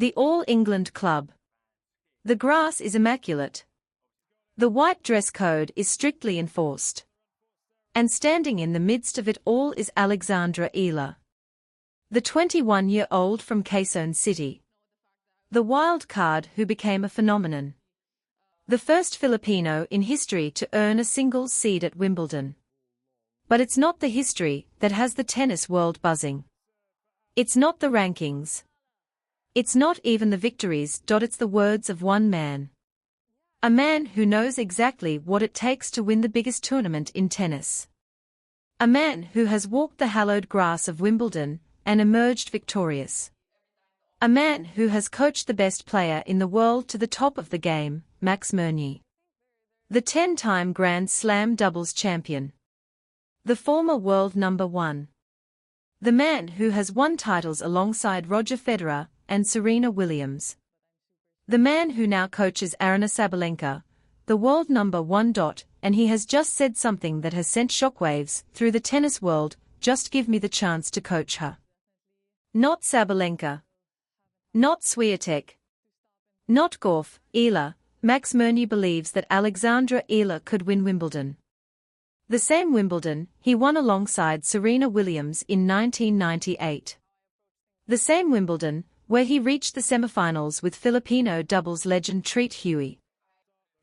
The All England Club. The grass is immaculate. The white dress code is strictly enforced. And standing in the midst of it all is Alexandra Eala, the 21-year-old from Quezon City. The wild card who became a phenomenon. The first Filipino in history to earn a singles seed at Wimbledon. But it's not the history that has the tennis world buzzing. It's not the rankings. It's not even the victories. It's the words of one man. A man who knows exactly what it takes to win the biggest tournament in tennis. A man who has walked the hallowed grass of Wimbledon and emerged victorious. A man who has coached the best player in the world to the top of the game, Max Mirnyi. The 10-time Grand Slam doubles champion. The former world number one. The man who has won titles alongside Roger Federer and Serena Williams. The man who now coaches Aryna Sabalenka, the world number one. And he has just said something that has sent shockwaves through the tennis world: just give me the chance to coach her. Not Sabalenka. Not Swiatek. Not Eala. Max Mirnyi believes that Alexandra Eala could win Wimbledon. The same Wimbledon he won alongside Serena Williams in 1998. The same Wimbledon where he reached the semifinals with Filipino doubles legend throughe.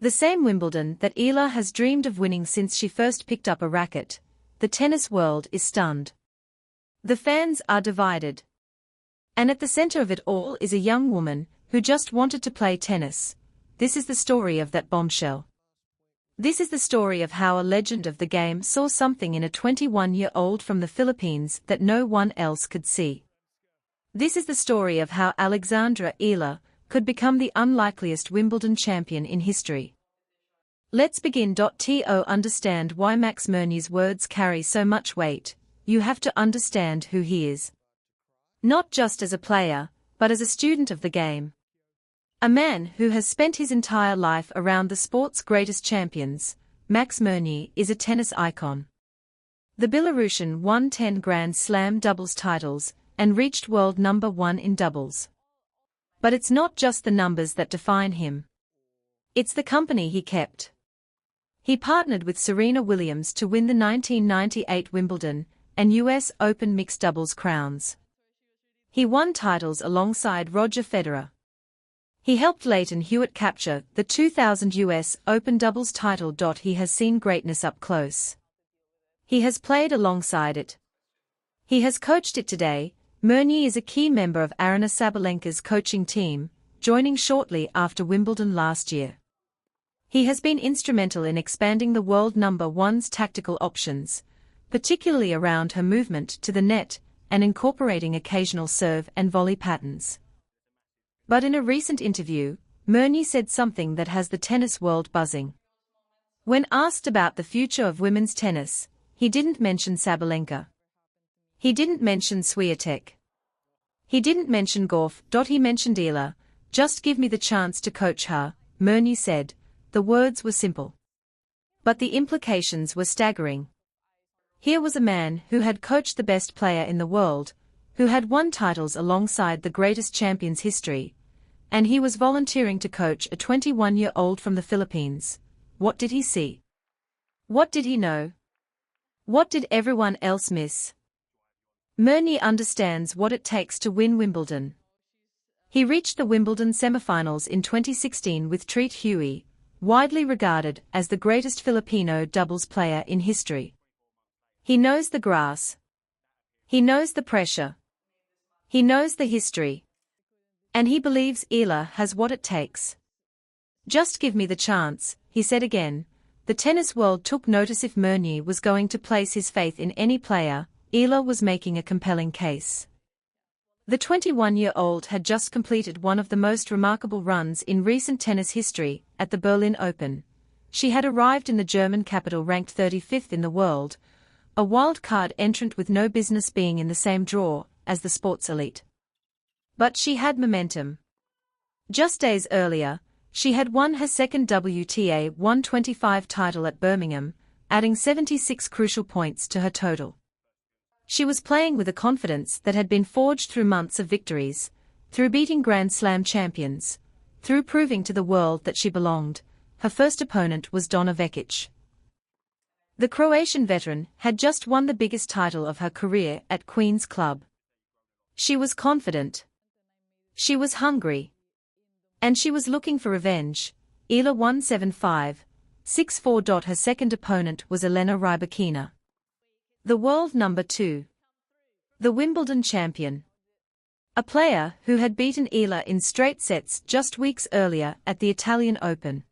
The same Wimbledon that Eala has dreamed of winning since she first picked up a racket. The tennis world is stunned. The fans are divided. And at the center of it all is a young woman who just wanted to play tennis. This is the story of that bombshell. This is the story of how a legend of the game saw something in a 21-year-old from the Philippines that no one else could see. This is the story of how Alexandra Eala could become the unlikeliest Wimbledon champion in history. Let's begin. To understand why Max Mirnyi's words carry so much weight, you have to understand who he is. Not just as a player, but as a student of the game. A man who has spent his entire life around the sport's greatest champions. Max Mirnyi is a tennis icon. The Belarusian won 10 Grand Slam doubles titles and reached world number one in doubles. But it's not just the numbers that define him. It's the company he kept. He partnered with Serena Williams to win the 1998 Wimbledon and US Open mixed doubles crowns. He won titles alongside Roger Federer. He helped Leighton Hewitt capture the 2000 US Open doubles title. He has seen greatness up close. He has played alongside it. He has coached it today. Mirnyi is a key member of Aryna Sabalenka's coaching team, joining shortly after Wimbledon last year. He has been instrumental in expanding the world number one's tactical options, particularly around her movement to the net and incorporating occasional serve and volley patterns. But in a recent interview, Mirnyi said something that has the tennis world buzzing. When asked about the future of women's tennis, he didn't mention Sabalenka. He didn't mention Swiatek. He didn't mention He mentioned Eala. Just give me the chance to coach her, Mirnyi said. The words were simple. But the implications were staggering. Here was a man who had coached the best player in the world, who had won titles alongside the greatest champions history, and he was volunteering to coach a 21-year-old from the Philippines. What did he see? What did he know? What did everyone else miss? Mirnyi understands what it takes to win Wimbledon. He reached the Wimbledon semifinals in 2016 with throughe, widely regarded as the greatest Filipino doubles player in history. He knows the grass. He knows the pressure. He knows the history. And he believes Eala has what it takes. Just give me the chance, he said again. The tennis world took notice. If Mirnyi was going to place his faith in any player, Eala was making a compelling case. The 21-year-old had just completed one of the most remarkable runs in recent tennis history at the Berlin Open. She had arrived in the German capital ranked 35th in the world, a wild-card entrant with no business being in the same draw as the sports elite. But she had momentum. Just days earlier, she had won her second WTA 125 title at Birmingham, adding 76 crucial points to her total. She was playing with a confidence that had been forged through months of victories, through beating Grand Slam champions, through proving to the world that she belonged. Her first opponent was Donna Vekic. The Croatian veteran had just won the biggest title of her career at Queen's Club. She was confident. She was hungry. And she was looking for revenge. Eala won 7-5, 6-4. Her second opponent was Elena Rybakina, the world number 2. The Wimbledon champion. A player who had beaten Eala in straight sets just weeks earlier at the Italian Open.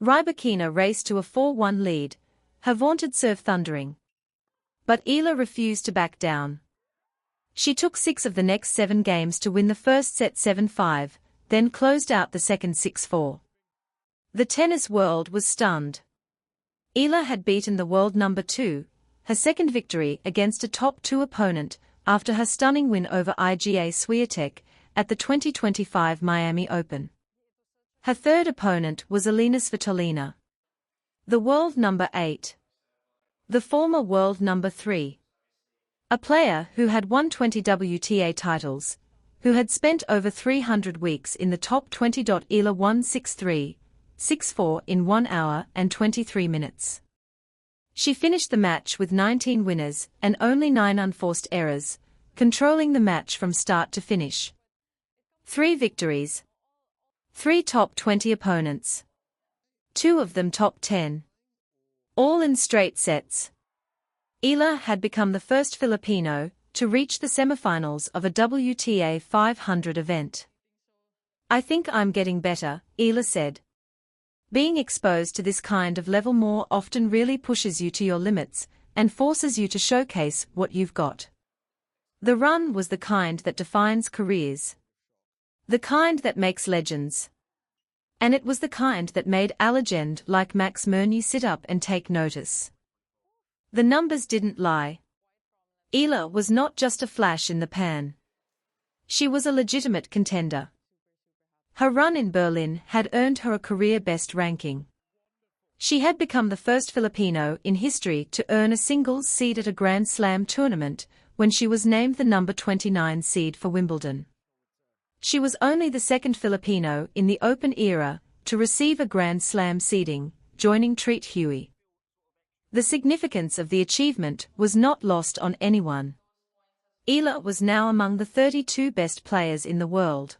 Rybakina raced to a 4-1 lead, her vaunted serve thundering. But Eala refused to back down. She took 6 of the next 7 games to win the first set 7-5, then closed out the second 6-4. The tennis world was stunned. Eala had beaten the world number 2, her second victory against a top 2 opponent after her stunning win over Iga Swiatek at the 2025 Miami Open. Her third opponent was Aryna Sabalenka, the world number 8. The former world number 3. A player who had won 20 WTA titles, who had spent over 300 weeks in the top 20. Eala won 6-3, 6-4 in 1 hour and 23 minutes. She finished the match with 19 winners and only 9 unforced errors, controlling the match from start to finish. 3 victories. 3 top 20 opponents. 2 of them top 10. All in straight sets. Eala had become the first Filipino to reach the semifinals of a WTA 500 event. "I think I'm getting better," Eala said. "Being exposed to this kind of level more often really pushes you to your limits and forces you to showcase what you've got." The run was the kind that defines careers. The kind that makes legends. And it was the kind that made a legend like Max Mirnyi sit up and take notice. The numbers didn't lie. Eala was not just a flash in the pan. She was a legitimate contender. Her run in Berlin had earned her a career-best ranking. She had become the first Filipino in history to earn a singles seed at a Grand Slam tournament when she was named the number 29 seed for Wimbledon. She was only the second Filipino in the Open era to receive a Grand Slam seeding, joining throughe. The significance of the achievement was not lost on anyone. Eala was now among the 32 best players in the world.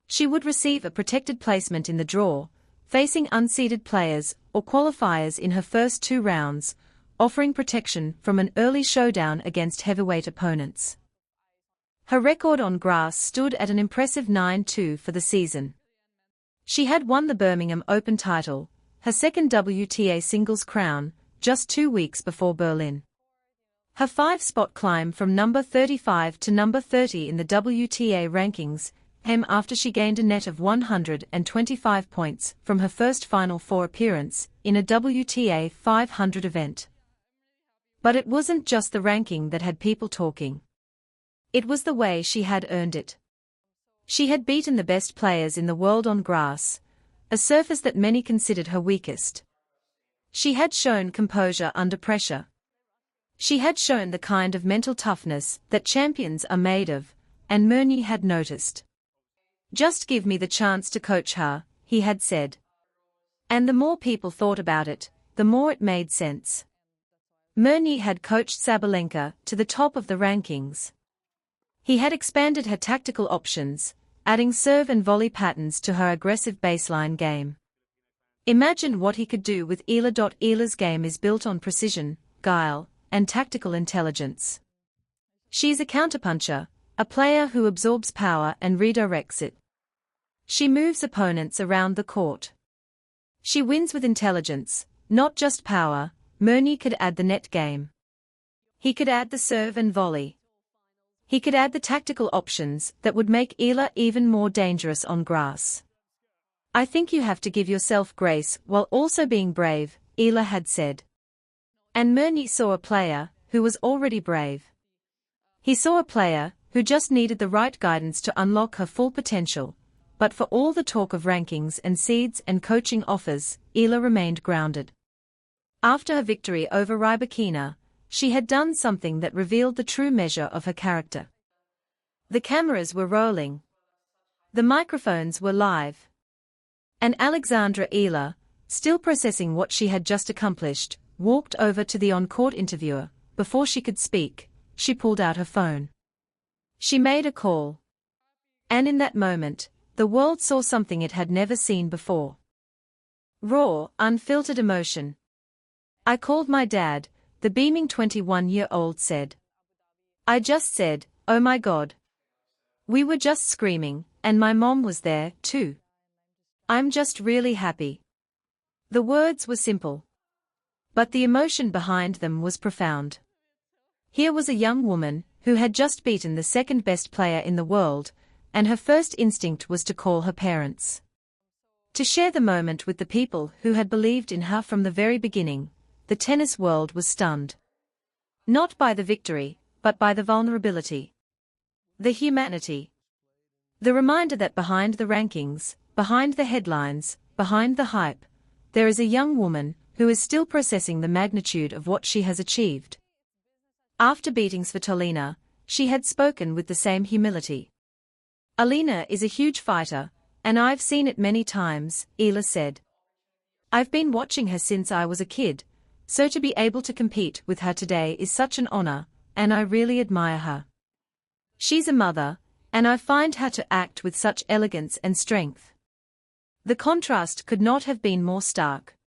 She would receive a protected placement in the draw, facing unseeded players or qualifiers in her first 2 rounds, offering protection from an early showdown against heavyweight opponents. Her record on grass stood at an impressive 9-2 for the season. She had won the Birmingham Open title, her second WTA singles crown, just 2 weeks before Berlin. Her 5-spot climb from number 35 to number 30 in the WTA rankings came after she gained a net of 125 points from her first Final Four appearance in a WTA 500 event. But it wasn't just the ranking that had people talking. It was the way she had earned it. She had beaten the best players in the world on grass, a surface that many considered her weakest. She had shown composure under pressure. She had shown the kind of mental toughness that champions are made of, and Mirnyi had noticed. "Just give me the chance to coach her," he had said. And the more people thought about it, the more it made sense. Mirnyi had coached Sabalenka to the top of the rankings. He had expanded her tactical options, adding serve and volley patterns to her aggressive baseline game. Imagine what he could do with Eala. Eala's game is built on precision, guile, and tactical intelligence. She's a counterpuncher, a player who absorbs power and redirects it. She moves opponents around the court. She wins with intelligence, not just power. Mirnyi could add the net game. He could add the serve and volley. He could add the tactical options that would make Eala even more dangerous on grass. "I think you have to give yourself grace while also being brave," Eala had said. And Mirnyi saw a player who was already brave. He saw a player who just needed the right guidance to unlock her full potential, but for all the talk of rankings and seeds and coaching offers, Eala remained grounded. After her victory over Rybakina, she had done something that revealed the true measure of her character. The cameras were rolling. The microphones were live. And Alexandra Eala, still processing what she had just accomplished, walked over to the on-court interviewer. Before she could speak, she pulled out her phone. She made a call. And in that moment, the world saw something it had never seen before. Raw, unfiltered emotion. "I called my dad," the beaming 21-year-old said. "I just said, oh my God. We were just screaming, and my mom was there, too. I'm just really happy." The words were simple. But the emotion behind them was profound. Here was a young woman who had just beaten the second-best player in the world, and her first instinct was to call her parents. To share the moment with the people who had believed in her from the very beginning. The tennis world was stunned. Not by the victory, but by the vulnerability. The humanity. The reminder that behind the rankings, behind the headlines, behind the hype, there is a young woman who is still processing the magnitude of what she has achieved. After beating Svitolina, she had spoken with the same humility. "Aryna is a huge fighter, and I've seen it many times," Eala said. "I've been watching her since I was a kid, so to be able to compete with her today is such an honor, and I really admire her. She's a mother, and I find her to act with such elegance and strength." The contrast could not have been more stark.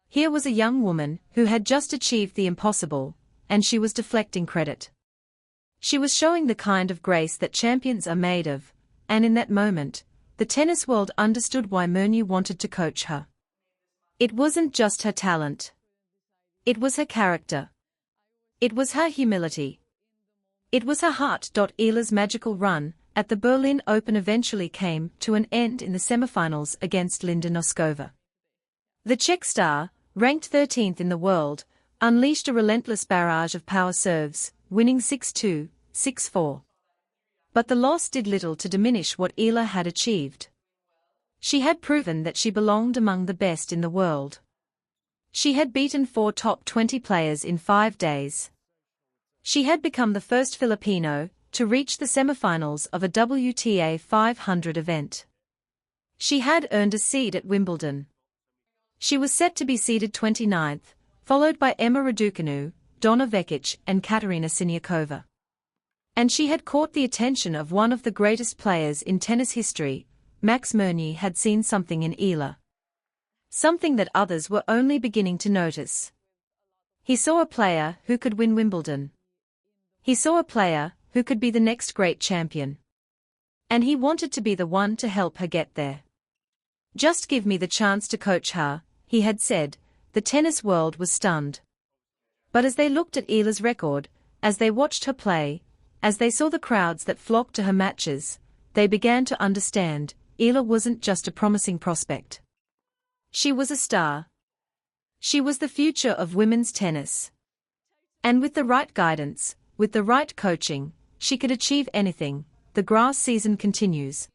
Here was a young woman who had just achieved the impossible, and she was deflecting credit. She was showing the kind of grace that champions are made of, and in that moment, the tennis world understood why Mirnyi wanted to coach her. It wasn't just her talent. It was her character. It was her humility. It was her heart. Eala's magical run at the Berlin Open eventually came to an end in the semifinals against Linda Noskova. The Czech star, ranked 13th in the world, unleashed a relentless barrage of power serves, winning 6-2, 6-4. But the loss did little to diminish what Eala had achieved. She had proven that she belonged among the best in the world. She had beaten 4 top 20 players in 5 days. She had become the first Filipino to reach the semifinals of a WTA 500 event. She had earned a seed at Wimbledon. She was set to be seeded 29th, followed by Emma Raducanu, Donna Vekic and Katerina Siniakova. And she had caught the attention of one of the greatest players in tennis history. Max Mirnyi had seen something in Eala. Something that others were only beginning to notice. He saw a player who could win Wimbledon. He saw a player who could be the next great champion. And he wanted to be the one to help her get there. "Just give me the chance to coach her," he had said. The tennis world was stunned. But as they looked at Eala's record, as they watched her play, as they saw the crowds that flocked to her matches, they began to understand, Eala wasn't just a promising prospect. She was a star. She was the future of women's tennis. And with the right guidance, with the right coaching, she could achieve anything. The grass season continues.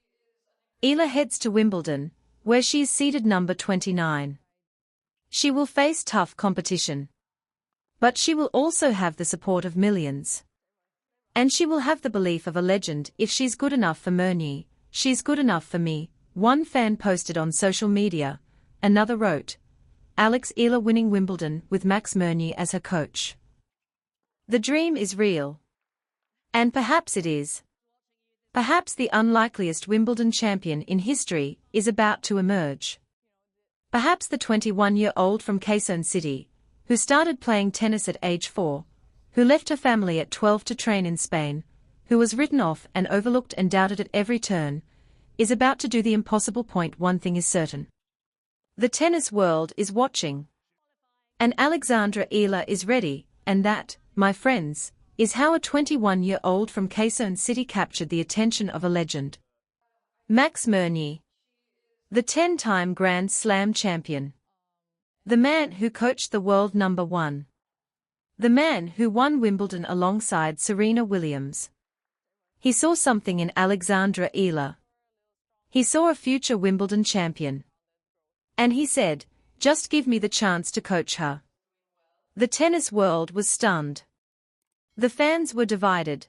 Eala heads to Wimbledon, where she is seeded number 29. She will face tough competition. But she will also have the support of millions. And she will have the belief of a legend. "If she's good enough for Mirnyi, she's good enough for me," one fan posted on social media. Another wrote, "Alex Eala winning Wimbledon with Max Mirnyi as her coach. The dream is real." And perhaps it is. Perhaps the unlikeliest Wimbledon champion in history is about to emerge. Perhaps the 21-year-old from Quezon City, who started playing tennis at age 4, who left her family at 12 to train in Spain, who was written off and overlooked and doubted at every turn, is about to do the impossible. One thing is certain. The tennis world is watching. And Alexandra Eala is ready, and that, my friends, is how a 21-year-old from Quezon City captured the attention of a legend. Max Mirnyi. The 10-time Grand Slam champion. The man who coached the world number 1. The man who won Wimbledon alongside Serena Williams. He saw something in Alexandra Eala. He saw a future Wimbledon champion. And he said, "Just give me the chance to coach her." The tennis world was stunned. The fans were divided.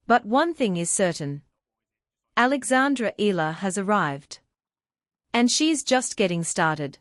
But one thing is certain. Alexandra Eala has arrived. And she's just getting started.